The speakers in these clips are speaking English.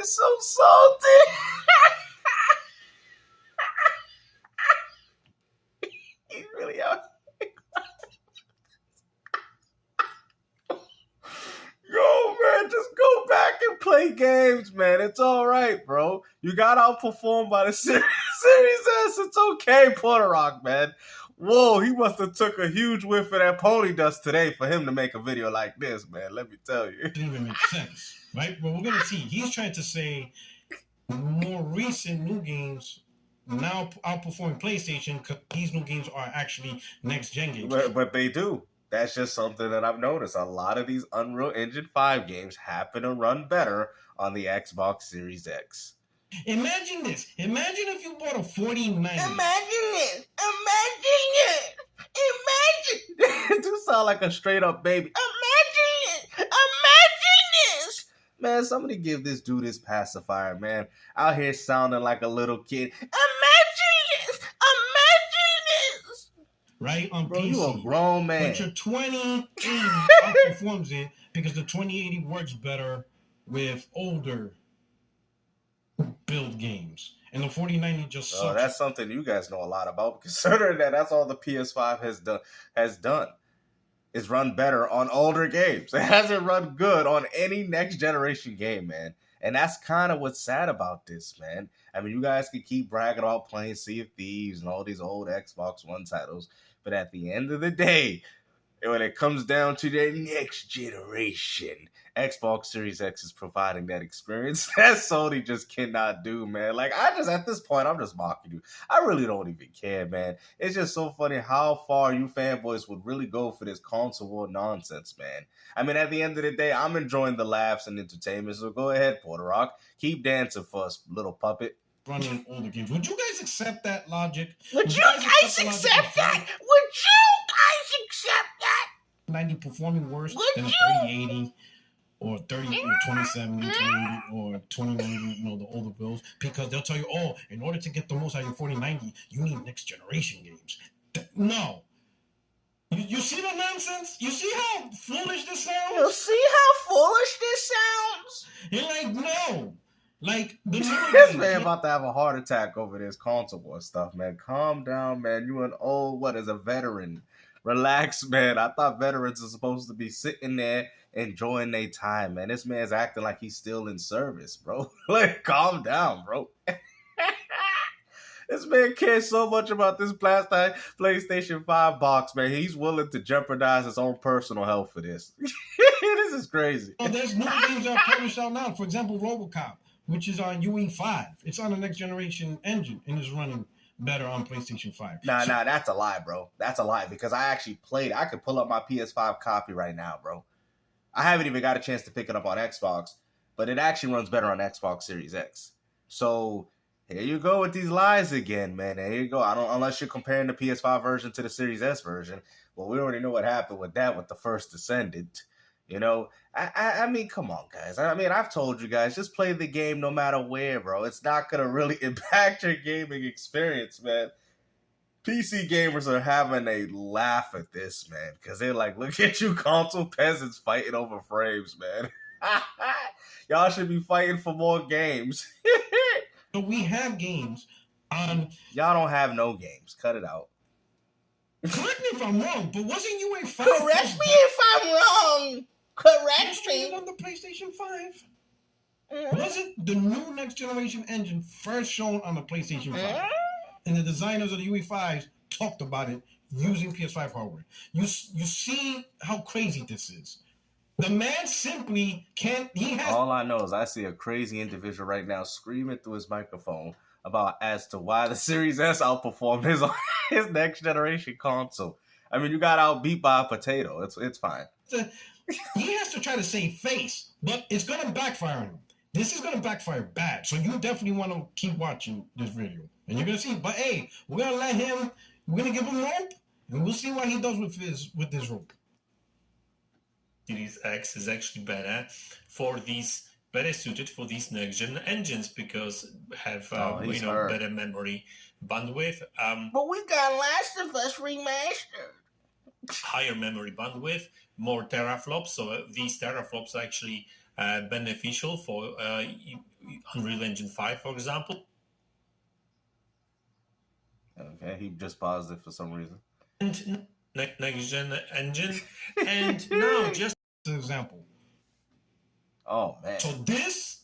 is so salty. He's really out. Yo, man, just go back and play games, man. It's all right, bro. You got outperformed by the Series S. It's okay, Puertorock, man. Whoa, he must have took a huge whiff of that pony dust today for him to make a video like this, man. Let me tell you. It didn't even make sense, right? But we're going to see. He's trying to say more recent new games now outperforming PlayStation because these new games are actually next-gen games. But they do. That's just something that I've noticed. A lot of these Unreal Engine 5 games happen to run better on the Xbox Series X. Imagine this. Imagine if you bought a 4090. Imagine it. Imagine it. Imagine. You sound like a straight up baby. Imagine it. Imagine this. Man, somebody give this dude his pacifier, man. Out here sounding like a little kid. Imagine this. Imagine this. Right on Bro, PC. you a grown man. But your 2080 outperforms it because the 2080 works better with older build games. And the 4090 just sucks. Oh, that's something you guys know a lot about. Considering that's all the PS5 has done. Is run better on older games. It hasn't run good on any next generation game, man. And that's kind of what's sad about this, man. I mean, you guys can keep bragging about playing Sea of Thieves and all these old Xbox One titles, but at the end of the day, when it comes down to the next generation, Xbox Series X is providing that experience that Sony just cannot do, man. Like, at this point, I'm just mocking you. I really don't even care, man. It's just so funny how far you fanboys would really go for this console war nonsense, man. I mean, at the end of the day, I'm enjoying the laughs and entertainment, so go ahead, Puertorock. Keep dancing for us, little puppet. Running older games. Would you guys accept that logic? Would you guys accept that? Would you guys accept that? 90 performing worse than a 3080 or 2070, 2080 or 2090, the older builds, because they'll tell you, oh, in order to get the most out of your 4090, you need next generation games. No. You see the nonsense? You see how foolish this sounds? You see how foolish this sounds? You're like, no. Like, this man about to have a heart attack over this console war stuff, man. Calm down, man. You an old, a veteran. Relax, man. I thought veterans are supposed to be sitting there enjoying their time, man. This man's acting like he's still in service, bro. Like, calm down, bro. This man cares so much about this PlayStation 5 box, man. He's willing to jeopardize his own personal health for this. This is crazy. There's new games that are published out now. For example, RoboCop, which is on UE5. It's on the next generation engine and is running better on PlayStation 5. Nah, that's a lie, bro. That's a lie because I actually played. I could pull up my PS5 copy right now, bro. I haven't even got a chance to pick it up on Xbox, but it actually runs better on Xbox Series X. So here you go with these lies again, man. There you go. Unless you're comparing the PS5 version to the Series S version. Well, we already know what happened with that with the first Descendant. I mean, come on, guys. I mean, I've told you guys, just play the game no matter where, bro. It's not going to really impact your gaming experience, man. PC gamers are having a laugh at this, man, because they're like, look at you console peasants fighting over frames, man. Y'all should be fighting for more games. So we have games on... Y'all don't have no games. Cut it out. Correct me if I'm wrong, but wasn't you a 5? Correct me if I'm wrong. Correct me. On the PlayStation 5. Wasn't the new next generation engine first shown on the PlayStation 5? And the designers of the UE5s talked about it using PS5 hardware. You see how crazy this is. The man simply can't... All I know is I see a crazy individual right now screaming through his microphone as to why the Series S outperformed his next generation console. I mean, you got outbeat by a potato. It's fine. He has to try to save face, but it's going to backfire on him. This is going to backfire bad. So you definitely want to keep watching this video. And you're going to see. But hey, we're going to give him rope, and we'll see what he does with this rope. Series X is actually better suited for these next-gen engines because have better memory bandwidth. But we got Last of Us remastered. Higher memory bandwidth, more teraflops. So these teraflops are actually beneficial for Unreal Engine 5, for example. Okay, he just paused it for some reason. And next gen engine, and now just an example. Oh man! So this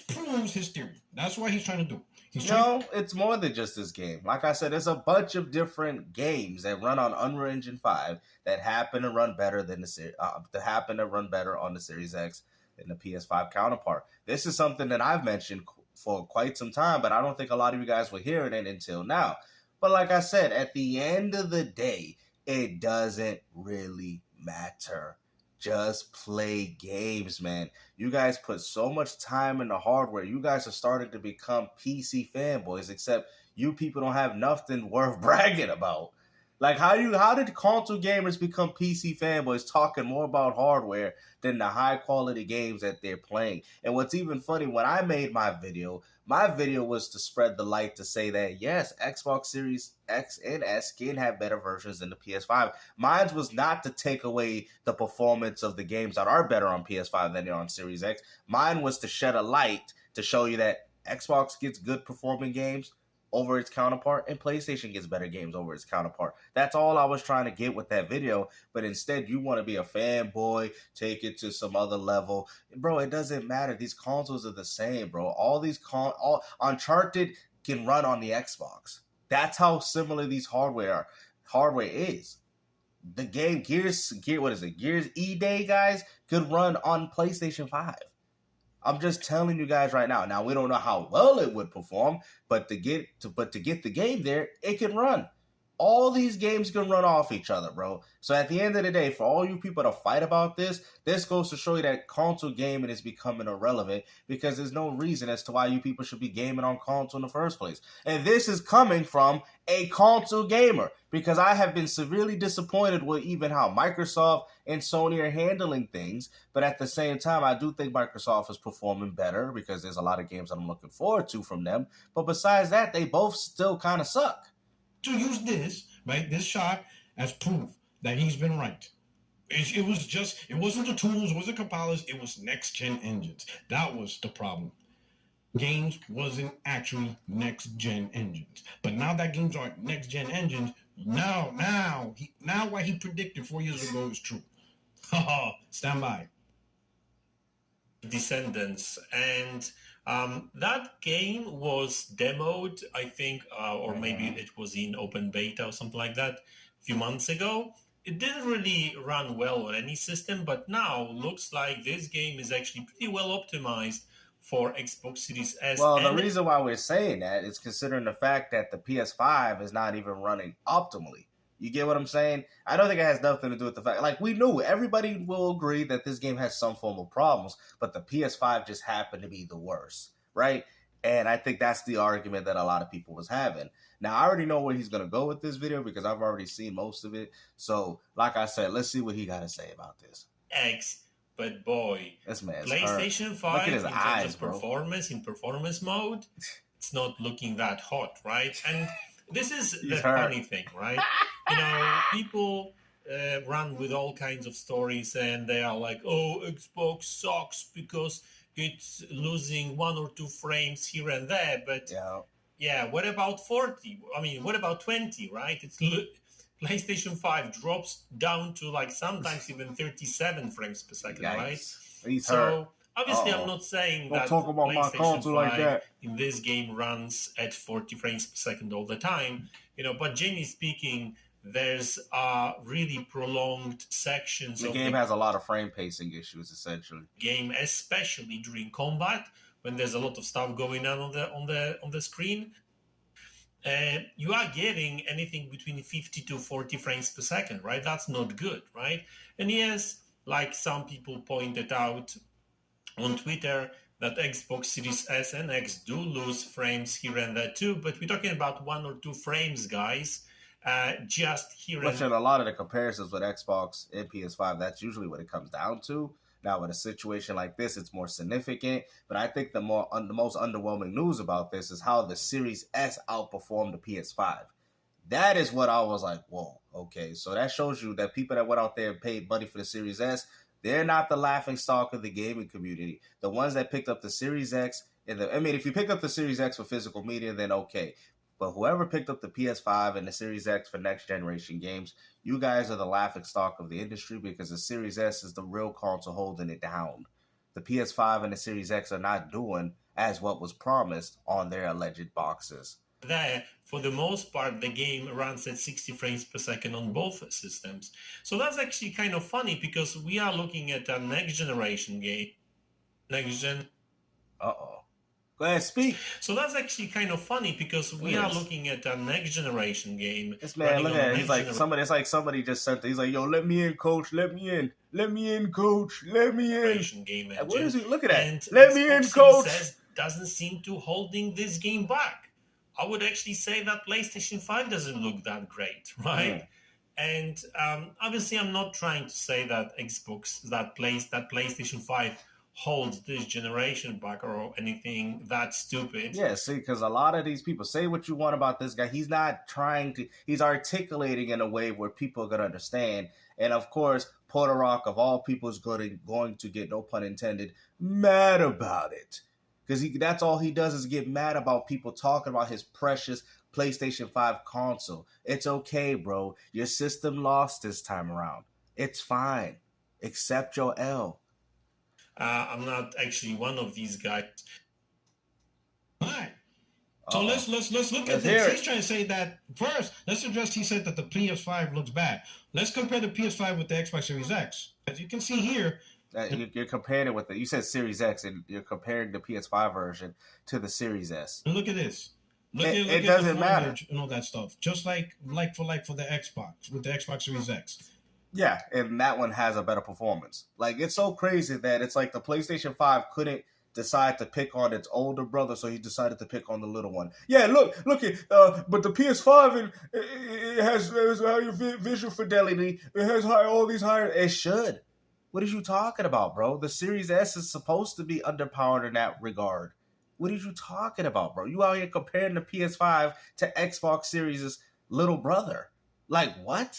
proves his theory. That's what he's trying to do. It's more than just this game. Like I said, there's a bunch of different games that run on Unreal Engine 5 that happen to run better than on the Series X than the PS5 counterpart. This is something that I've mentioned for quite some time, but I don't think a lot of you guys were hearing it until now. But like I said, at the end of the day, it doesn't really matter. Just play games, man. You guys put so much time in the hardware. You guys are starting to become PC fanboys, except you people don't have nothing worth bragging about. Like, how did console gamers become PC fanboys talking more about hardware than the high quality games that they're playing? And what's even funny, when I made my video was to spread the light to say that, yes, Xbox Series X and S can have better versions than the PS5. Mine was not to take away the performance of the games that are better on PS5 than they're on Series X. Mine was to shed a light to show you that Xbox gets good performing games over its counterpart, and PlayStation gets better games over its counterpart. That's all I was trying to get with that video, but instead you want to be a fanboy, take it to some other level. Bro, it doesn't matter. These consoles are the same, bro. All Uncharted can run on the Xbox. That's how similar these hardware is. The game Gears E-Day, guys, could run on PlayStation 5. I'm just telling you guys right now. Now, we don't know how well it would perform, but to get the game there, it can run. All these games can run off each other, bro. So at the end of the day, for all you people to fight about this goes to show you that console gaming is becoming irrelevant, because there's no reason as to why you people should be gaming on console in the first place. And this is coming from a console gamer, because I have been severely disappointed with even how Microsoft and Sony are handling things. But at the same time, I do think Microsoft is performing better, because there's a lot of games that I'm looking forward to from them. But besides that, they both still kind of suck. To use this shot as proof that he's been right. It wasn't the tools, it wasn't compilers, it was next-gen engines. That was the problem. Games wasn't actually next-gen engines. But now that games are next-gen engines, now what he predicted 4 years ago is true. Stand by. Descendants, and that game was demoed, I think, or maybe it was in open beta or something like that a few months ago. It didn't really run well on any system, but now looks like this game is actually pretty well optimized for Xbox Series S. Well, the reason why we're saying that is considering the fact that the PS5 is not even running optimally. You get what I'm saying? I don't think it has nothing to do with the fact, like, we knew, everybody will agree that this game has some form of problems, but the PS5 just happened to be the worst, right? And I think that's the argument that a lot of people was having. Now, I already know where he's going to go with this video, because I've already seen most of it. So, like I said, let's see what he got to say about this. But boy, this man's PlayStation 5 in terms of performance, in performance mode, it's not looking that hot, right? And this is the funny thing, right? People run with all kinds of stories, and they are like, oh, Xbox sucks because it's losing 1 or 2 frames here and there. But yeah, what about 40? I mean, what about 20, right? PlayStation 5 drops down to like sometimes even 37 frames per second, right? So obviously, I'm not saying that talk about my console like that. In this game runs at 40 frames per second all the time, but generally speaking, there's really prolonged sections. The game has a lot of frame pacing issues, essentially. Game, especially during combat, when there's a lot of stuff going on the screen. You are getting anything between 50 to 40 frames per second, right? That's not good, right? And yes, like some people pointed out on Twitter, that Xbox Series S and X do lose frames here and there too, but we're talking about 1 or 2 frames, guys. Just here and a lot of the comparisons with Xbox and PS5, that's usually what it comes down to. Now, with a situation like this, it's more significant. But I think the most underwhelming news about this is how the Series S outperformed the PS5. That is what I was like, whoa, okay. So that shows you that people that went out there and paid money for the Series S They're not the laughing stock of the gaming community. The ones that picked up the Series X, if you pick up the Series X for physical media, then okay. But whoever picked up the PS5 and the Series X for next generation games, you guys are the laughing stock of the industry because the Series S is the real console holding it down. The PS5 and the Series X are not doing as what was promised on their alleged boxes. There, for the most part, the game runs at 60 frames per second on both systems. So that's actually kind of funny because we are looking at a next generation game. Next gen. Uh-oh. Go ahead, speak. So that's actually kind of funny because we are looking at a next generation game. This man, look at it. He's like somebody. It's like somebody just sent. He's like, "Yo, let me in, coach. Let me in. Let me in, coach. Let me in." Game engine. What is he? Look at that. And let me in, coach. Doesn't seem to holding this game back. I would actually say that PlayStation 5 doesn't look that great, right? And obviously, I'm not trying to say that PlayStation 5 holds this generation back or anything that stupid. Yeah, see, because a lot of these people say what you want about this guy. He's not trying to, he's articulating in a way where people are going to understand. And of course, Puertorock, of all people, is going to get, no pun intended, mad about it. Because that's all he does is get mad about people talking about his precious PlayStation 5 console. It's okay, bro. Your system lost this time around. It's fine. Accept your L. I'm not actually one of these guys. All right. So let's look at this. He's trying to say that first. Let's address. He said that the PS5 looks bad. Let's compare the PS5 with the Xbox Series X. As you can see here, you're comparing it with you said Series X, and you're comparing the PS5 version to the Series S. And look at this. It doesn't matter and all that stuff. Just like for the Xbox with the Xbox Series X. Yeah, and that one has a better performance. Like, it's so crazy that it's like the PlayStation 5 couldn't decide to pick on its older brother, so he decided to pick on the little one. Yeah, look at, but the PS5, it has higher visual fidelity. It has all these higher. It should. What are you talking about, bro? The Series S is supposed to be underpowered in that regard. What are you talking about, bro? You out here comparing the PS5 to Xbox Series' little brother. Like, what?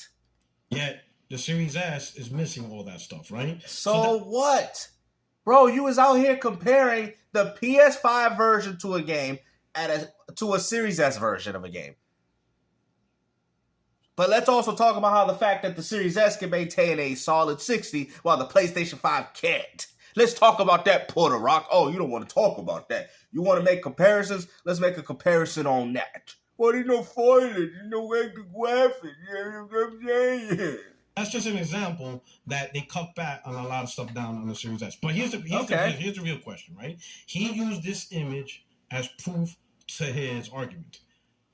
Yeah. The Series S is missing all that stuff, right? So what? Bro, you was out here comparing the PS5 version to a game to a Series S version of a game. But let's also talk about how the fact that the Series S can maintain a solid 60 while the PlayStation 5 can't. Let's talk about that, Puertorock. Oh, you don't want to talk about that. You want to make comparisons? Let's make a comparison on that. Well, there's no foiling, there's no extra graphics. You know what I'm saying? That's just an example that they cut back on a lot of stuff down on the Series S. But here's the real question, right? He used this image as proof to his argument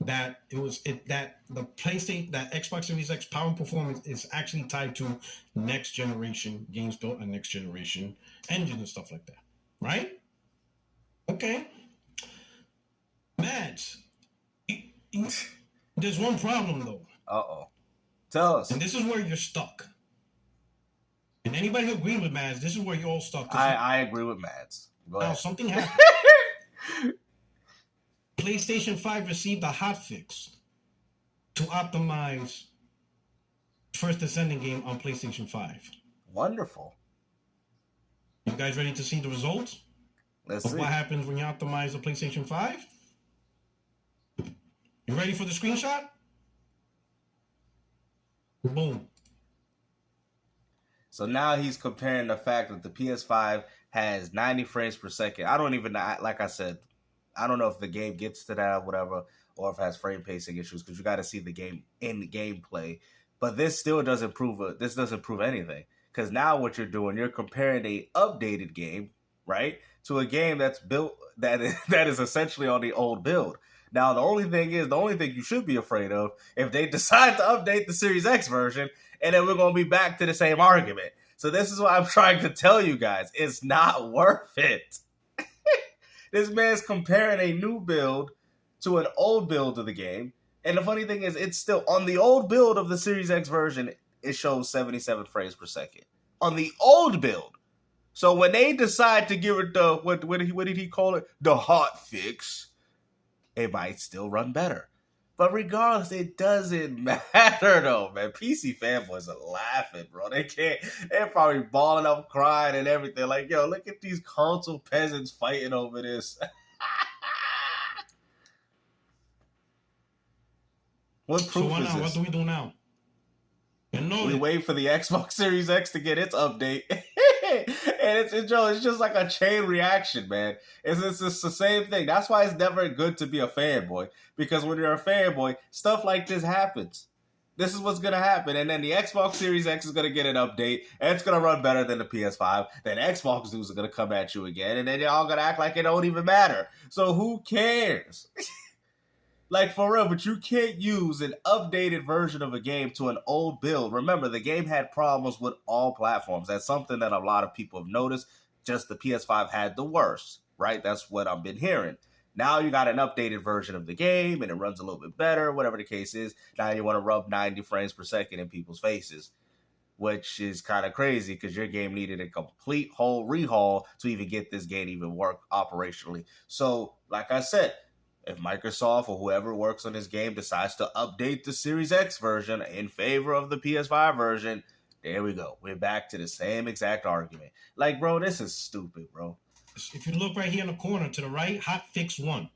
that that the PlayStation, that Xbox Series X power and performance is actually tied to next generation games built on next generation engine and stuff like that, right? Okay, Mads, there's one problem though. Uh-oh. Tell us. And this is where you're stuck. And anybody who agrees with Mads, this is where you're all stuck. I agree with Mads. Go ahead. Now, something happened. PlayStation 5 received a hotfix to optimize first Descendent game on PlayStation 5. Wonderful. You guys ready to see the results? Let's see. What happens when you optimize the PlayStation 5? You ready for the screenshot? Boom. So now he's comparing the fact that the PS5 has 90 frames per second. I don't even know, like I said, I don't know if the game gets to that or whatever, or if it has frame pacing issues, because you got to see the game in the gameplay. But this still doesn't prove anything, because now what you're doing, you're comparing a updated game, right, to a game that's built that is essentially on the old build. Now, the only thing you should be afraid of, if they decide to update the Series X version, and then we're going to be back to the same argument. So this is what I'm trying to tell you guys. It's not worth it. This man's comparing a new build to an old build of the game. And the funny thing is, it's still, on the old build of the Series X version, it shows 77 frames per second. On the old build. So when they decide to give it the, what did he call it? The hot fix. It might still run better. But regardless, it doesn't matter though, man. PC fanboys are laughing, bro. They're probably balling up, crying and everything. Like, yo, look at these console peasants fighting over this. What proof so is this? What do we do now? We wait for the Xbox Series X to get its update. And it's just like a chain reaction, man. It's the same thing. That's why it's never good to be a fanboy. Because when you're a fanboy, stuff like this happens. This is what's going to happen. And then the Xbox Series X is going to get an update. And it's going to run better than the PS5. Then Xbox dudes are going to come at you again. And then y'all going to act like it don't even matter. So who cares? Like, for real, but you can't use an updated version of a game to an old build. Remember, the game had problems with all platforms. That's something that a lot of people have noticed. Just the PS5 had the worst, right? That's what I've been hearing. Now you got an updated version of the game, and it runs a little bit better, whatever the case is. Now you want to rub 90 frames per second in people's faces, which is kind of crazy because your game needed a complete whole rehaul to even get this game even work operationally. So, like I said, if Microsoft or whoever works on this game decides to update the Series X version in favor of the PS5 version, there we go. We're back to the same exact argument. Like, bro, this is stupid, bro. If you look right here in the corner to the right, hotfix 1.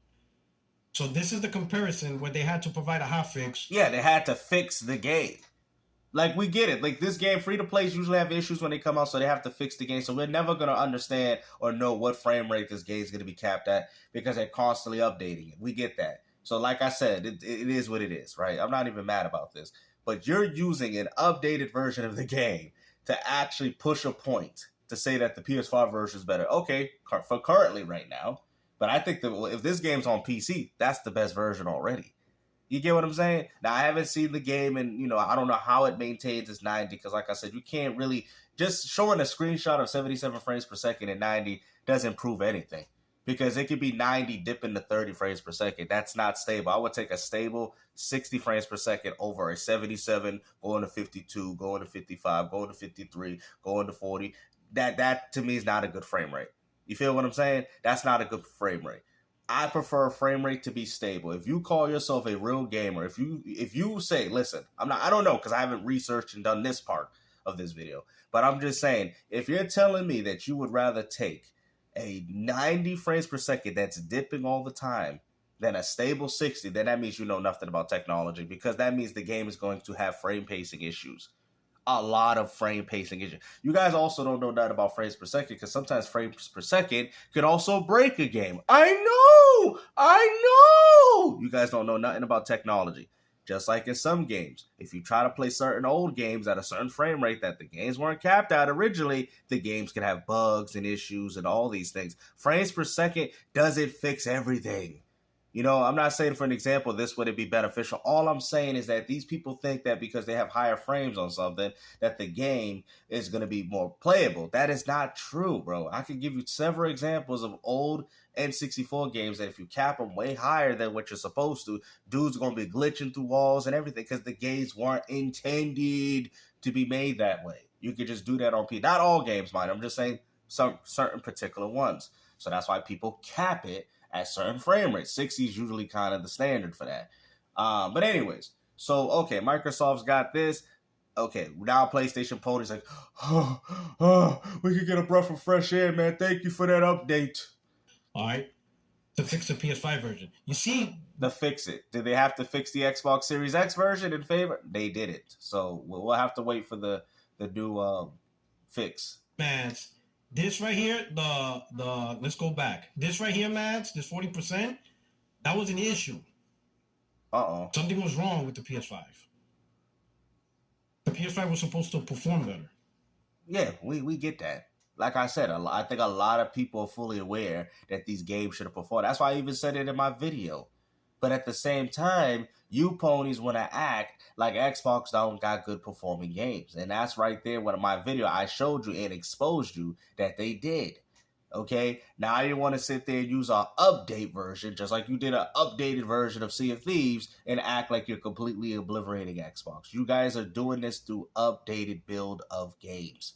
So this is the comparison where they had to provide a hotfix. Yeah, they had to fix the game. Like, we get it. Like, this game, free-to-plays usually have issues when they come out, so they have to fix the game. So we're never going to understand or know what frame rate this game is going to be capped at because they're constantly updating it. We get that. So like I said, it is what it is, right? I'm not even mad about this. But you're using an updated version of the game to actually push a point to say that the PS5 version is better. Okay, for currently right now. But I think that if this game's on PC, that's the best version already. You get what I'm saying? Now, I haven't seen the game, and, I don't know how it maintains its 90, because, like I said, you can't really... Just showing a screenshot of 77 frames per second and 90 doesn't prove anything, because it could be 90 dipping to 30 frames per second. That's not stable. I would take a stable 60 frames per second over a 77, going to 52, going to 55, going to 53, going to 40. That to me, is not a good frame rate. You feel what I'm saying? That's not a good frame rate. I prefer frame rate to be stable. If you call yourself a real gamer, if you say, listen, I don't know, because I haven't researched and done this part of this video, but I'm just saying, if you're telling me that you would rather take a 90 frames per second that's dipping all the time than a stable 60, then that means you know nothing about technology, because that means the game is going to have frame pacing issues. A lot of frame pacing issues. You guys also don't know nothing about frames per second, because sometimes frames per second could also break a game. I know! You guys don't know nothing about technology. Just like in some games, if you try to play certain old games at a certain frame rate that the games weren't capped at originally, the games can have bugs and issues and all these things. Frames per second doesn't fix everything. I'm not saying for an example, this would it be beneficial. All I'm saying is that these people think that because they have higher frames on something, that the game is going to be more playable. That is not true, bro. I could give you several examples of old N64 games that if you cap them way higher than what you're supposed to, dudes are going to be glitching through walls and everything because the games weren't intended to be made that way. You could just do that on PC. Not all games, mind. I'm just saying some certain particular ones. So that's why people cap it at certain frame rates. 60 is usually kind of the standard for that. But anyways, so, okay, Microsoft's got this. Okay, now PlayStation ponies like, we could get a breath of fresh air, man. Thank you for that update. All right, to fix the PS5 version. You see... To fix it. Did they have to fix the Xbox Series X version in favor? They didn't. So we'll have to wait for the new fix. Man, this right here, the let's go back. This right here, Mads, this 40%, that was an issue. Something was wrong with the PS5. The PS5 was supposed to perform better. Yeah, we get that. Like I said, I think a lot of people are fully aware that these games should have performed. That's why I even said it in my video. But at the same time, you ponies want to act like Xbox don't got good performing games. And that's right there when in my video I showed you and exposed you that they did. Okay? Now you want to sit there and use our update version, just like you did an updated version of Sea of Thieves, and act like you're completely obliterating Xbox. You guys are doing this through updated build of games.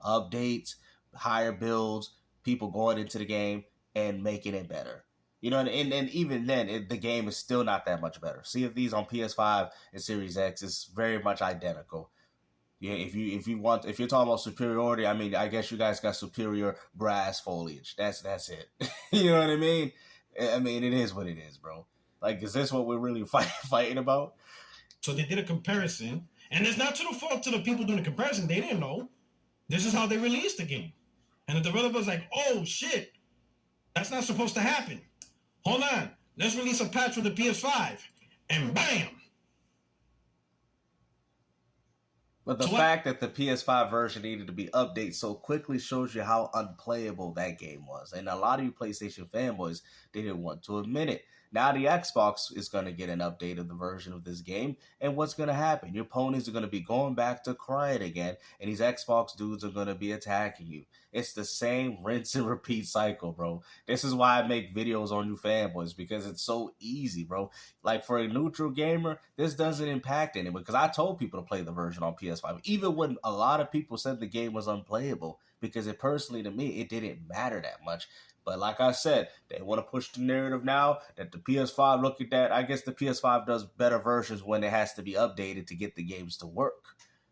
Updates, higher builds, people going into the game and making it better. You know, and even then, the game is still not that much better. Sea of Thieves on PS5 and Series X is very much identical. Yeah, if you're talking about superiority, I mean, I guess you guys got superior grass foliage. That's it. You know what I mean? I mean, it is what it is, bro. Like, is this what we're really fighting about? So they did a comparison, and it's not to the fault to the people doing the comparison. They didn't know. This is how they released the game, and the developer's like, "Oh shit, that's not supposed to happen. Hold on, let's release a patch for the PS5," and bam. But the fact that the PS5 version needed to be updated so quickly shows you how unplayable that game was. And a lot of you PlayStation fanboys didn't want to admit it. Now the Xbox is going to get an update of the version of this game. And what's going to happen? Your ponies are going to be going back to crying again. And these Xbox dudes are going to be attacking you. It's the same rinse and repeat cycle, bro. This is why I make videos on you fanboys. Because it's so easy, bro. Like, for a neutral gamer, this doesn't impact anyone. Because I told people to play the version on PS5. Even when a lot of people said the game was unplayable. Because personally, to me, it didn't matter that much. But like I said, they want to push the narrative now that the PS5, look at that. I guess the PS5 does better versions when it has to be updated to get the games to work.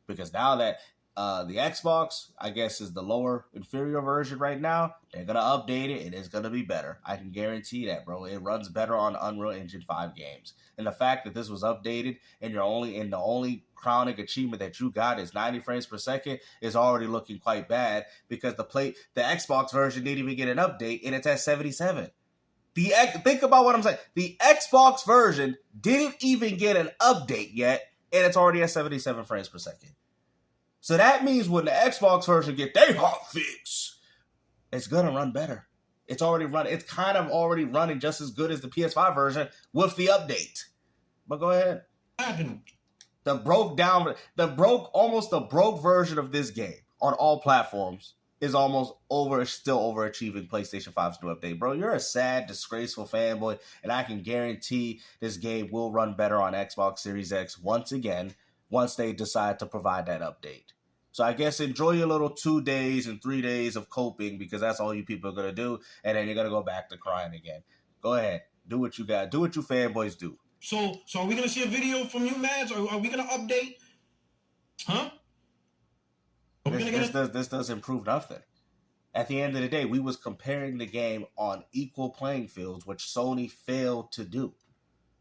Because now that the Xbox, I guess, is the lower, inferior version right now, they're going to update it and it's going to be better. I can guarantee that, bro. It runs better on Unreal Engine 5 games. And the fact that this was updated and the only crowning achievement that you got is 90 frames per second is already looking quite bad because the Xbox version didn't even get an update and it's at 77. Think about what I'm saying. The Xbox version didn't even get an update yet and it's already at 77 frames per second. So that means when the Xbox version get their hot fix, it's gonna run better. It's already running. It's kind of already running just as good as the PS5 version with the update. But go ahead. The broke version of this game on all platforms is still overachieving PlayStation 5's new update. Bro, you're a sad, disgraceful fanboy, and I can guarantee this game will run better on Xbox Series X once again, once they decide to provide that update. So I guess enjoy your little 2 days and 3 days of coping because that's all you people are going to do. And then you're going to go back to crying again. Go ahead. Do what you got. Do what you fanboys do. So are we going to see a video from you, Mads? Or are we going to update? Huh? This does improve nothing. At the end of the day, we was comparing the game on equal playing fields, which Sony failed to do.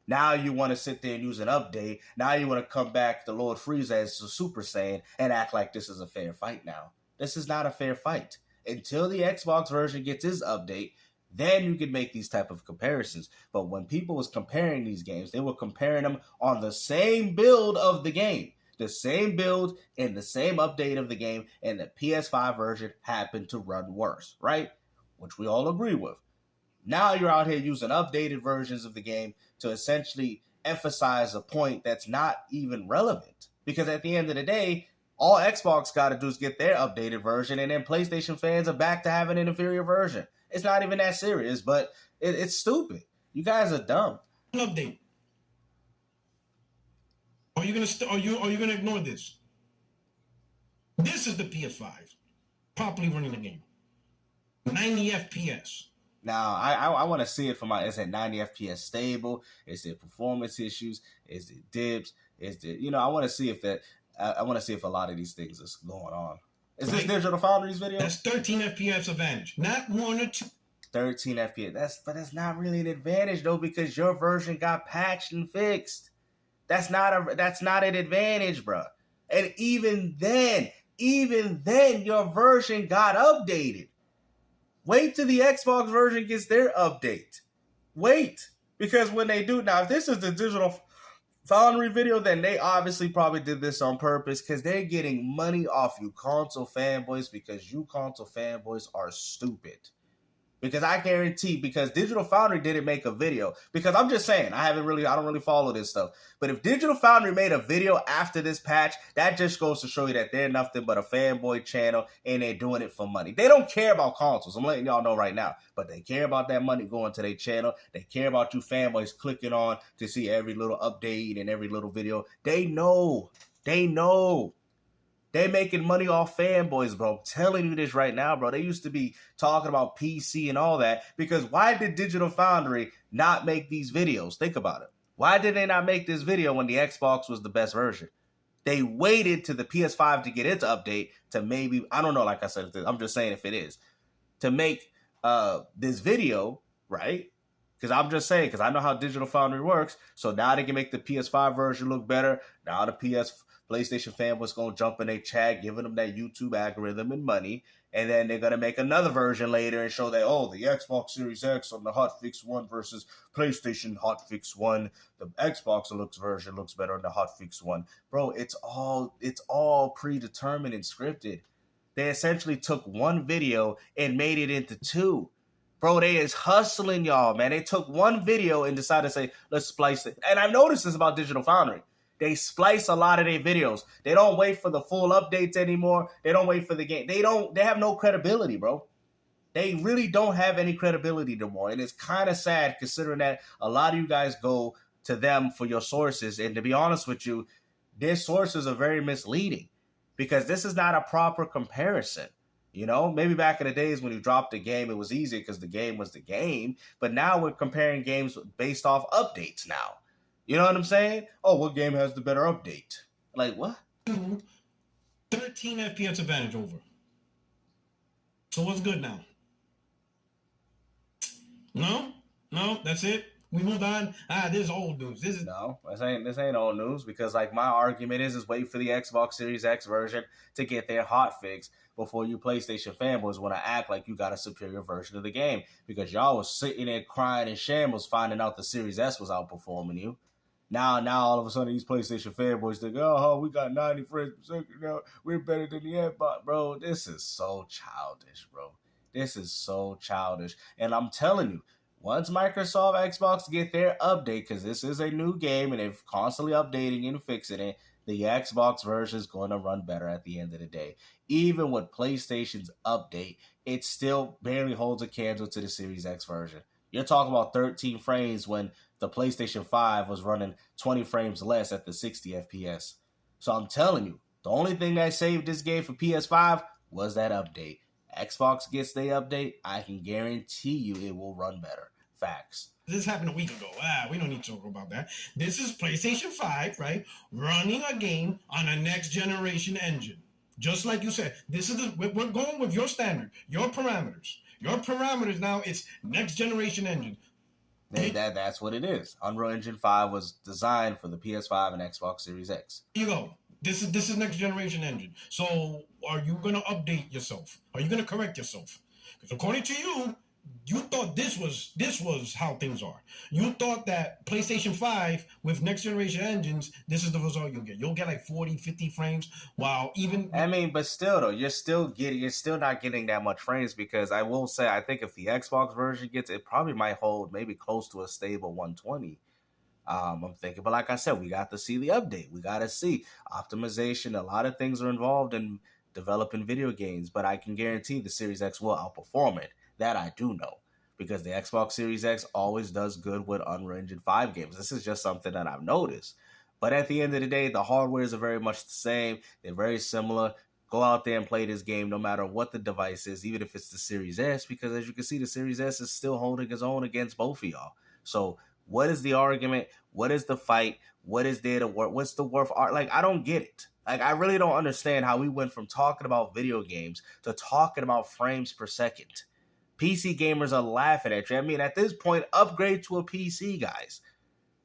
Now you want to sit there and use an update. Now you want to come back to Lord Frieza as a Super Saiyan and act like this is a fair fight now. This is not a fair fight. Until the Xbox version gets its update, then you can make these type of comparisons. But when people was comparing these games, they were comparing them on the same build of the game. The same build and the same update of the game, and the PS5 version happened to run worse, right? Which we all agree with. Now you're out here using updated versions of the game to essentially emphasize a point that's not even relevant. Because at the end of the day, all Xbox got to do is get their updated version, and then PlayStation fans are back to having an inferior version. It's not even that serious, but it's stupid. You guys are dumb. Update. Are you gonna ignore this? This is the PS5 properly running the game. 90 FPS. Now, I want to see it is it 90 FPS stable? Is it performance issues? Is it dips? I want to see if I want to see if a lot of these things is going on. Is this Digital Foundry's video? That's 13 FPS advantage, not 1 or 2. 13 FPS. That's not really an advantage though, because your version got patched and fixed. That's not an advantage, bro. And even then, your version got updated. Wait till the Xbox version gets their update. Wait. Because when they do, now if this is the Digital Foundry video, then they obviously probably did this on purpose because they're getting money off you console fanboys because you console fanboys are stupid. Because I guarantee, because Digital Foundry didn't make a video. Because I'm just saying, I don't really follow this stuff. But if Digital Foundry made a video after this patch, that just goes to show you that they're nothing but a fanboy channel and they're doing it for money. They don't care about consoles. I'm letting y'all know right now. But they care about that money going to their channel. They care about you fanboys clicking on to see every little update and every little video. They know. They They making money off fanboys, bro. I'm telling you this right now, bro. They used to be talking about PC and all that because why did Digital Foundry not make these videos? Think about it. Why did they not make this video when the Xbox was the best version? They waited to the PS5 to get its update to maybe, I don't know, like I said, I'm just saying if it is, to make this video, right? Because I'm just saying, because I know how Digital Foundry works. So now they can make the PS5 version look better. Now the PlayStation fanboys going to jump in their chat, giving them that YouTube algorithm and money. And then they're going to make another version later and show that, oh, the Xbox Series X on the Hotfix 1 versus PlayStation Hotfix 1. The Xbox version looks better on the Hotfix 1. Bro, it's all predetermined and scripted. They essentially took one video and made it into two. Bro, they is hustling y'all, man. They took one video and decided to say, let's splice it. And I've noticed this about Digital Foundry. They splice a lot of their videos. They don't wait for the full updates anymore. They don't wait for the game. They have no credibility, bro. They really don't have any credibility anymore. And it's kind of sad considering that a lot of you guys go to them for your sources. And to be honest with you, their sources are very misleading because this is not a proper comparison. You know, maybe back in the days when you dropped the game, it was easy because the game was the game. But now we're comparing games based off updates now. You know what I'm saying? Oh, what game has the better update? Like, what? 13 FPS advantage over. So what's good now? No, that's it. We moved on. This is old news. This ain't old news because like my argument is wait for the Xbox Series X version to get their hot fix before you PlayStation fanboys want to act like you got a superior version of the game because y'all was sitting there crying in shambles finding out the Series S was outperforming you. Now all of a sudden these PlayStation fanboys think, oh, we got 90 frames per second now. We're better than the Xbox. Bro, this is so childish, bro. This is so childish. And I'm telling you, once Microsoft Xbox get their update, because this is a new game and they're constantly updating and fixing it, the Xbox version is going to run better at the end of the day. Even with PlayStation's update, it still barely holds a candle to the Series X version. You're talking about 13 frames when the PlayStation 5 was running 20 frames less at the 60 FPS. So I'm telling you, the only thing that saved this game for PS5 was that update. Xbox gets their update, I can guarantee you it will run better. Facts. This happened a week ago. We don't need to talk about that. This is PlayStation 5, right? Running a game on a next generation engine. Just like you said, we're going with your standard, your parameters. Your parameters now, it's next generation engine. That's what it is. Unreal Engine 5 was designed for the PS5 and Xbox Series X. Here you go. This is next generation engine. So are you going to update yourself? Are you going to correct yourself? Because according to you, you thought this was how things are. You thought that PlayStation 5 with next generation engines, this is the result you'll get. You'll get like 40, 50 frames, while even... I mean, but still though, you're still not getting that much frames because I will say, I think if the Xbox version gets, it probably might hold maybe close to a stable 120. I'm thinking, but like I said, we got to see the update. We got to see optimization. A lot of things are involved in developing video games, but I can guarantee the Series X will outperform it. That I do know because the Xbox Series X always does good with Unreal Engine 5 games. This is just something that I've noticed. But at the end of the day, the hardwares are very much the same. They're very similar. Go out there and play this game no matter what the device is, even if it's the Series S, because as you can see, the Series S is still holding its own against both of y'all. So what is the argument? What is the fight? What is there to work? What's the worth? Like, I don't get it. Like, I really don't understand how we went from talking about video games to talking about frames per second. PC gamers are laughing at you. I mean, at this point, upgrade to a PC, guys.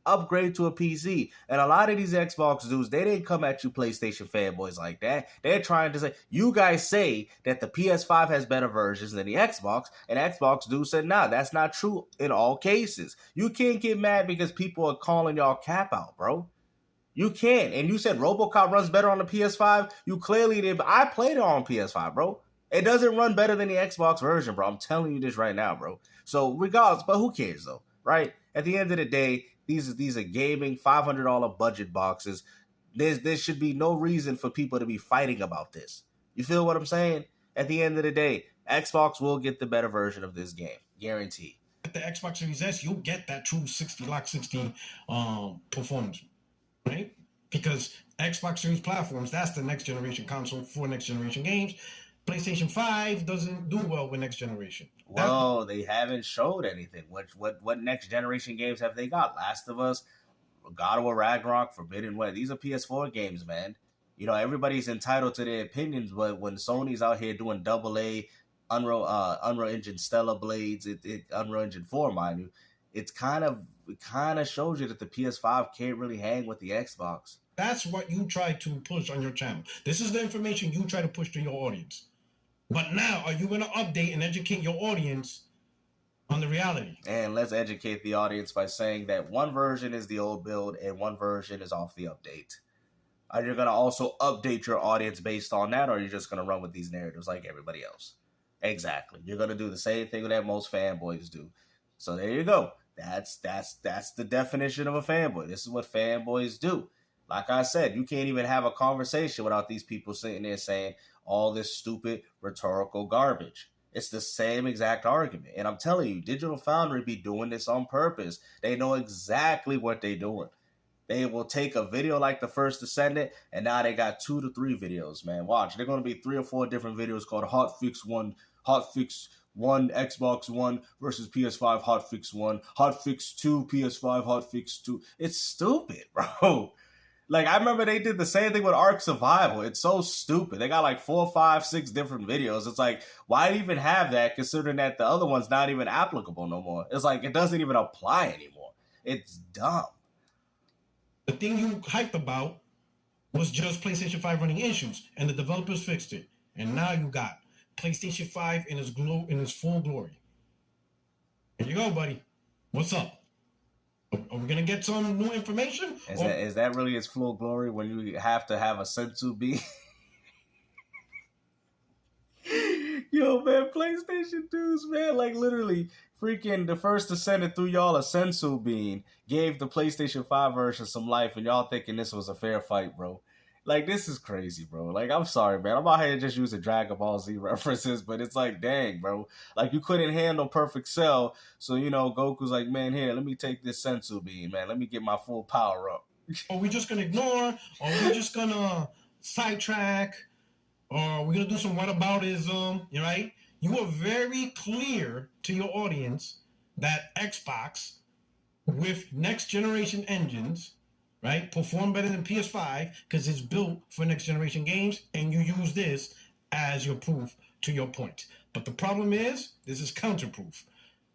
Upgrade to a PC. And a lot of these Xbox dudes, they didn't come at you PlayStation fanboys like that. They're trying to say, you guys say that the PS5 has better versions than the Xbox, and Xbox dudes said, nah, that's not true in all cases. You can't get mad because people are calling y'all cap out, bro. You can't. And you said RoboCop runs better on the PS5. You clearly did, but I played it on PS5, bro. It doesn't run better than the Xbox version, bro. I'm telling you this right now, bro. So regardless, but who cares though, right? At the end of the day, these are gaming $500 budget boxes. There should be no reason for people to be fighting about this. You feel what I'm saying? At the end of the day, Xbox will get the better version of this game, guaranteed. At the Xbox Series S, you'll get that true 60 performance, right? Because Xbox Series platforms, that's the next generation console for next generation games. PlayStation 5 doesn't do well with next generation. Well, they haven't showed anything. What next generation games have they got? Last of Us, God of War Ragnarok, Forbidden West. These are PS4 games, man. You know, everybody's entitled to their opinions, but when Sony's out here doing AA, Unreal Engine Stellar Blades, Unreal Engine 4, mind you, it kind of shows you that the PS5 can't really hang with the Xbox. That's what you try to push on your channel. This is the information you try to push to your audience. But now, are you going to update and educate your audience on the reality? And let's educate the audience by saying that one version is the old build and one version is off the update. Are you going to also update your audience based on that, or are you just going to run with these narratives like everybody else? Exactly. You're going to do the same thing that most fanboys do. So there you go. That's the definition of a fanboy. This is what fanboys do. Like I said, you can't even have a conversation without these people sitting there saying all this stupid rhetorical garbage. It's the same exact argument. And I'm telling you, Digital Foundry be doing this on purpose. They know exactly what they're doing. They will take a video like the first Descendant, and now they got 2 to 3 videos, man. Watch. They're going to be 3 or 4 different videos called Hotfix 1 Xbox One versus PS5 Hotfix 1, Hotfix 2 PS5 Hotfix 2. It's stupid, bro. Like, I remember they did the same thing with Ark Survival. It's so stupid. They got like 4, 5, 6 different videos. It's like, why even have that, considering that the other one's not even applicable no more? It's like, it doesn't even apply anymore. It's dumb. The thing you hyped about was just PlayStation 5 running issues, and the developers fixed it. And now you got PlayStation 5 in its full glory. Here you go, buddy. What's up? Are we gonna get some new information? Is that really its full glory when you have to have a sensu bean? Yo, man, PlayStation 2s, man, like literally freaking the first Descendant threw y'all a sensu bean, gave the PlayStation 5 version some life, and y'all thinking this was a fair fight, bro. Like, this is crazy, bro. Like, I'm sorry, man. I'm out here just using Dragon Ball Z references, but it's like, dang, bro. Like, you couldn't handle Perfect Cell, so, you know, Goku's like, man, here, let me take this sensu bean, man. Let me get my full power up. Are we just going to ignore? Or are we just going to sidetrack? Or are we going to do some whataboutism? You right? You are very clear to your audience that Xbox, with next generation engines, right, perform better than PS5 because it's built for next generation games, and you use this as your proof to your point. But the problem is, this is counterproof.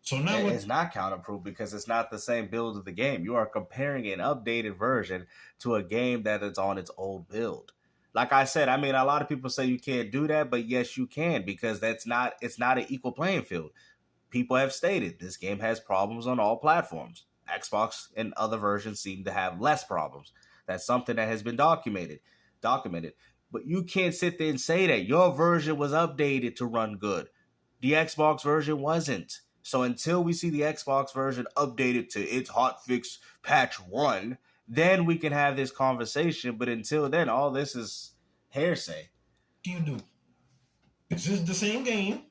So now it's not counterproof because it's not the same build of the game. You are comparing an updated version to a game that is on its old build. Like I said, I mean, a lot of people say you can't do that, but yes, you can, because it's not an equal playing field. People have stated this game has problems on all platforms. Xbox and other versions seem to have less problems. That's something that has been documented. But you can't sit there and say that your version was updated to run good. The Xbox version wasn't. So until we see the Xbox version updated to its hotfix patch 1, then we can have this conversation. But until then, all this is hearsay. What do you do? This is the same game.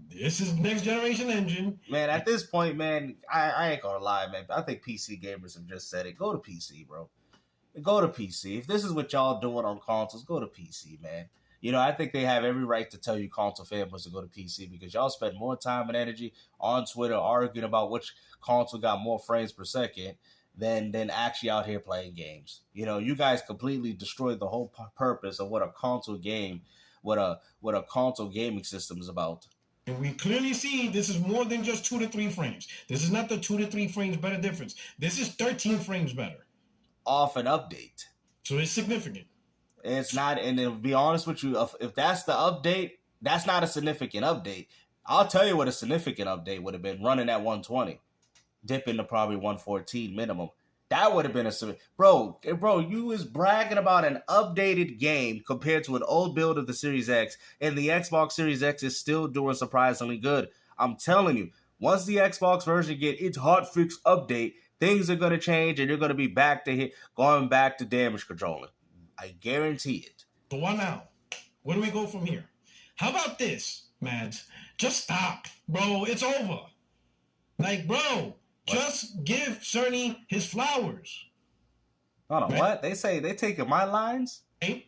This is next generation engine. Man, at this point, man, I ain't gonna lie, man. I think PC gamers have just said it. Go to PC, bro. Go to PC. If this is what y'all doing on consoles, go to PC, man. You know, I think they have every right to tell you console fanboys to go to PC because y'all spend more time and energy on Twitter arguing about which console got more frames per second than actually out here playing games. You know, you guys completely destroyed the whole purpose of what a console game, what a console gaming system is about. And we clearly see this is more than just 2 to 3 frames. This is not the 2 to 3 frames better difference. This is 13 frames better. Off an update. So it's significant. It's not, and to be honest with you, if that's the update, that's not a significant update. I'll tell you what a significant update would have been: running at 120, dipping to probably 114 minimum. That would have been bro, you was bragging about an updated game compared to an old build of the Series X, and the Xbox Series X is still doing surprisingly good. I'm telling you, once the Xbox version get its hotfix update, things are going to change, and you're going to be going back to damage controlling. I guarantee it. So what now? Where do we go from here? How about this, Mads? Just stop, bro. It's over. Like, bro, just give Cerny his flowers. Hold on, Right? what? They say they taking my lines? Right?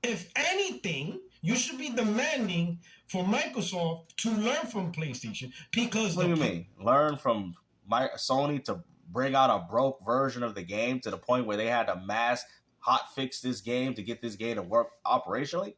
If anything, you should be demanding for Microsoft to learn from PlayStation because What do you mean? Learn from Sony to bring out a broke version of the game to the point where they had to mass hot fix this game to get this game to work operationally?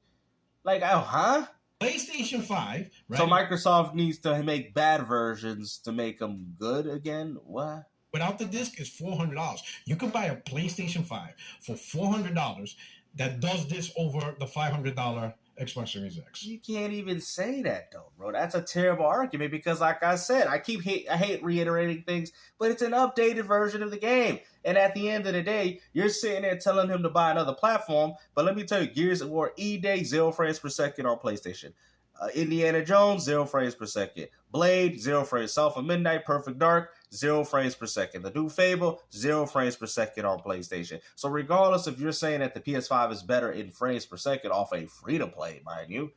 Like, huh? PlayStation 5, right? So Microsoft needs to make bad versions to make them good again? What? Without the disc is $400. You can buy a PlayStation 5 for $400 that does this over the $500 Xbox Series X. You can't even say that though, bro. That's a terrible argument because, like I said, I hate reiterating things, but it's an updated version of the game. And at the end of the day, you're sitting there telling him to buy another platform. But let me tell you, Gears of War E-Day, 0 frames per second on PlayStation. Indiana Jones, 0 frames per second. Blade, 0 frames. South of Midnight, Perfect Dark, 0 frames per second. The new Fable, 0 frames per second on PlayStation. So regardless if you're saying that the PS5 is better in frames per second off a free-to-play, mind you,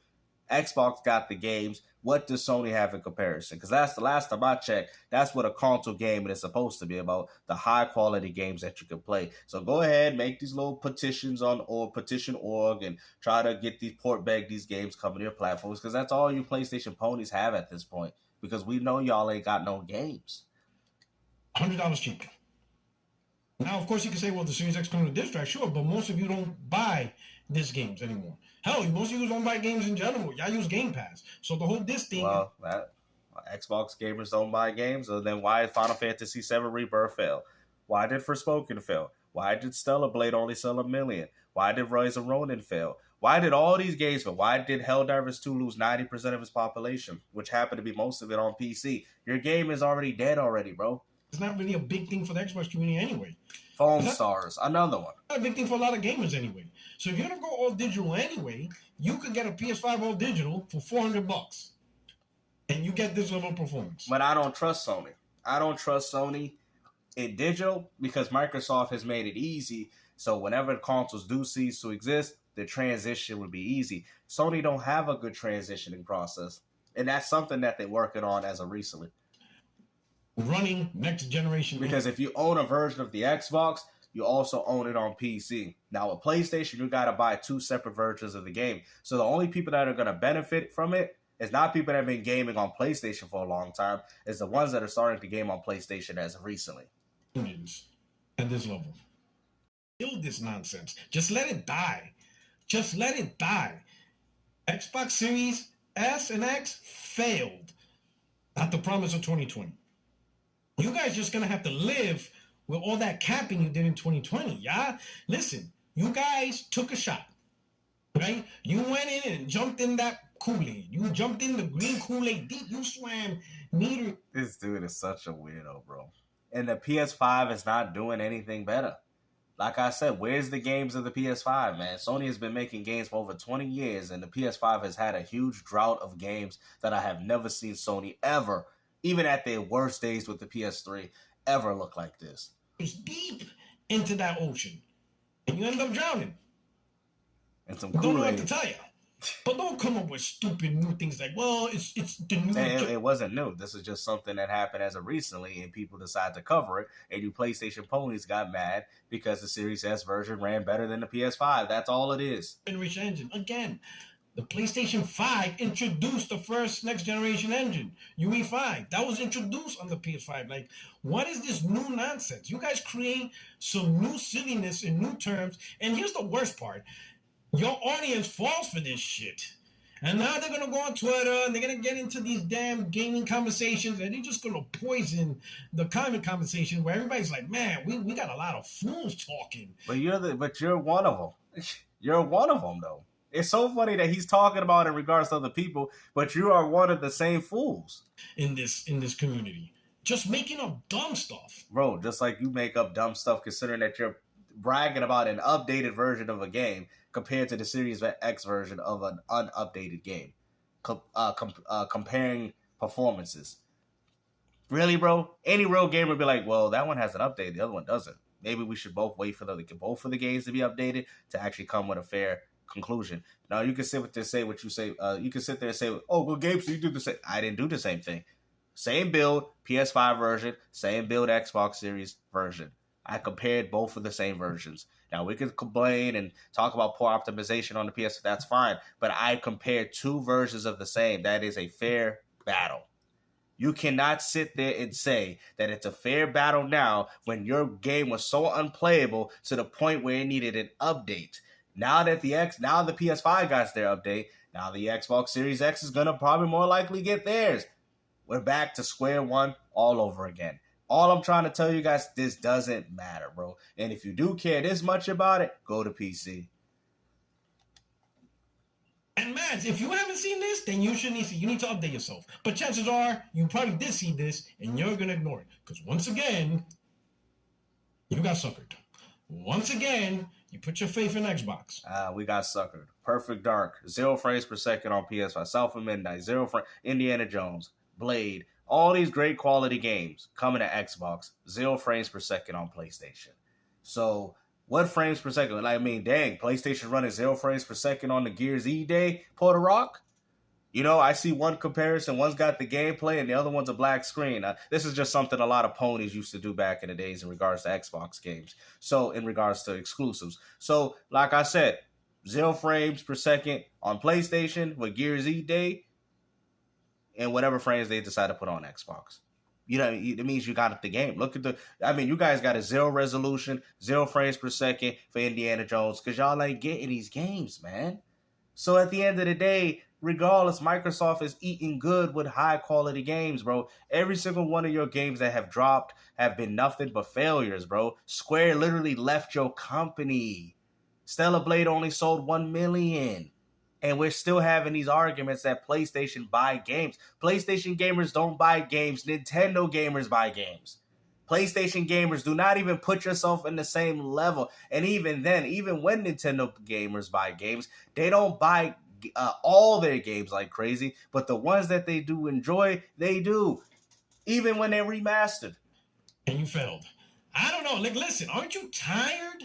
Xbox got the games. What does Sony have in comparison? Because that's the last time I checked. That's what a console game is supposed to be about, the high-quality games that you can play. So go ahead, make these little petitions or petition.org and try to get these port back these games coming to your platforms because that's all you PlayStation ponies have at this point because we know y'all ain't got no games. $100 cheaper. Now, of course, you can say, well, the Series X comes with disc drive. Sure, but most of you don't buy disc games anymore. Hell, most of you don't buy games in general. Y'all use Game Pass. So the whole disc thing... Well, Xbox gamers don't buy games, so then why did Final Fantasy VII Rebirth fail? Why did Forspoken fail? Why did Stellar Blade only sell 1 million? Why did Rise of Ronin fail? Why did all these games fail? Why did Helldivers 2 lose 90% of its population, which happened to be most of it on PC? Your game is already dead already, bro. It's not really a big thing for the Xbox community anyway. Foam Stars, another one. Not a big thing for a lot of gamers anyway. So if you're gonna go all digital anyway, you could get a PS5 all digital for $400, and you get this level of performance. But I don't trust Sony. I don't trust Sony in digital because Microsoft has made it easy. So whenever consoles do cease to exist, the transition would be easy. Sony don't have a good transitioning process, and that's something that they're working on as of recently. Running next generation. Because if you own a version of the Xbox, you also own it on PC. Now with PlayStation, you got to buy 2 separate versions of the game. So the only people that are going to benefit from it is not people that have been gaming on PlayStation for a long time. It's the ones that are starting to game on PlayStation as of recently. At this level. Kill this nonsense. Just let it die. Just let it die. Xbox Series S and X failed. Not the promise of 2020. You guys just gonna have to live with all that capping you did in 2020, yeah? Listen, you guys took a shot, right? You went in and jumped in that Kool-Aid. You jumped in the green Kool-Aid deep. You swam meter. This dude is such a weirdo, bro. And the PS5 is not doing anything better. Like I said, where's the games of the PS5, man? Sony has been making games for over 20 years, and the PS5 has had a huge drought of games that I have never seen Sony ever, even at their worst days with the PS3, ever look like this. It's deep into that ocean, and you end up drowning. And some Don't know what to Kool-Aid. tell you. But don't come up with stupid new things like, well, it's the new... It wasn't new. This is just something that happened as of recently, and people decided to cover it, and you PlayStation ponies got mad because the Series S version ran better than the PS5. That's all it is. Rich engine. Again, the PlayStation 5 introduced the first next-generation engine, UE5. That was introduced on the PS5. Like, what is this new nonsense? You guys create some new silliness in new terms, and here's the worst part. Your audience falls for this shit. And now they're going to go on Twitter and they're going to get into these damn gaming conversations and they're just going to poison the comment conversation where everybody's like, man, we got a lot of fools talking. But you're one of them. You're one of them, though. It's so funny that he's talking about in regards to other people, but you are one of the same fools. In this community. Just making up dumb stuff. Bro, just like you make up dumb stuff considering that you're bragging about an updated version of a game compared to the Series X version of an unupdated game. Comparing performances. Really, bro? Any real gamer would be like, well, that one has an update, the other one doesn't. Maybe we should both wait for both of the games to be updated to actually come with a fair conclusion. Now, you can sit there and say what you say. You can sit there and say, oh, well, Gabe, so you do the same. I didn't do the same thing. Same build, PS5 version, same build, Xbox Series version. I compared both of the same versions. Now, we could complain and talk about poor optimization on the PS, that's fine. But I compared two versions of the same. That is a fair battle. You cannot sit there and say that it's a fair battle now when your game was so unplayable to the point where it needed an update. Now that the PS5 got their update, now the Xbox Series X is going to probably more likely get theirs. We're back to square one all over again. All I'm trying to tell you guys, this doesn't matter, bro. And if you do care this much about it, go to PC. And Mads, if you haven't seen this, then you need to update yourself. But chances are you probably did see this and you're gonna ignore it. Because once again, you got suckered. Once again, you put your faith in Xbox. We got suckered. Perfect Dark, 0 frames per second on PS5. South of Midnight, 0 frames. Indiana Jones, Blade, all these great quality games coming to Xbox, 0 frames per second on PlayStation. So what frames per second? I mean, dang, PlayStation running 0 frames per second on the Gears E Day, Puertorock. You know, I see one comparison. One's got the gameplay and the other one's a black screen. This is just something a lot of ponies used to do back in the days in regards to Xbox games. So, in regards to exclusives. So, like I said, 0 frames per second on PlayStation with Gears E Day and whatever frames they decide to put on Xbox. You know, it means you got the game. Look at you guys got a 0 resolution, 0 frames per second for Indiana Jones because y'all ain't getting these games, man. So at the end of the day, regardless, Microsoft is eating good with high quality games, bro. Every single one of your games that have dropped have been nothing but failures, bro. Square literally left your company. Stellar Blade only sold 1 million. And we're still having these arguments that PlayStation buy games. PlayStation gamers don't buy games. Nintendo gamers buy games. PlayStation gamers do not even put yourself in the same level. And even then, even when Nintendo gamers buy games, they don't buy all their games like crazy. But the ones that they do enjoy, they do. Even when they're remastered. And you failed. I don't know. Like, listen, aren't you tired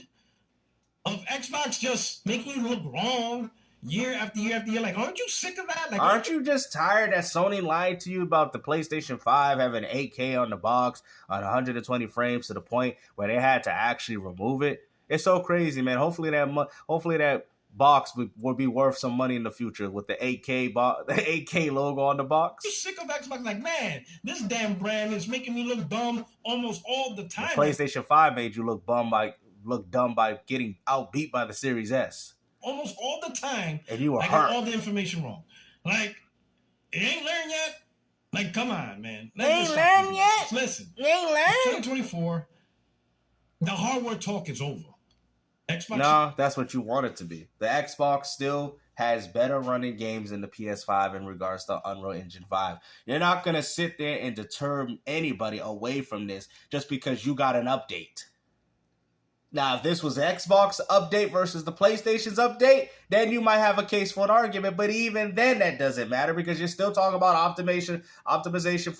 of Xbox just making you look wrong year after year after year? Like, aren't you sick of that? Like, aren't you just tired that Sony lied to you about the PlayStation 5 having 8K on the box on 120 frames to the point where they had to actually remove it? It's so crazy, man. Hopefully that box will be worth some money in the future with the 8K logo on the box. I'm sick of Xbox. Like, man, this damn brand is making me look dumb almost all the time. The PlayStation 5 made you look dumb by getting outbeat by the Series S. Almost all the time. And you were hurt. Got all the information wrong. Like, it ain't learned yet. Like, come on, man. Ain't learned yet? Listen. You ain't learned? 2024, the hardware talk is over. Xbox. No, that's what you want it to be. The Xbox still has better running games than the PS5 in regards to Unreal Engine 5. You're not going to sit there and deter anybody away from this just because you got an update. Now, if this was the Xbox update versus the PlayStation's update, then you might have a case for an argument. But even then, that doesn't matter because you're still talking about optimization for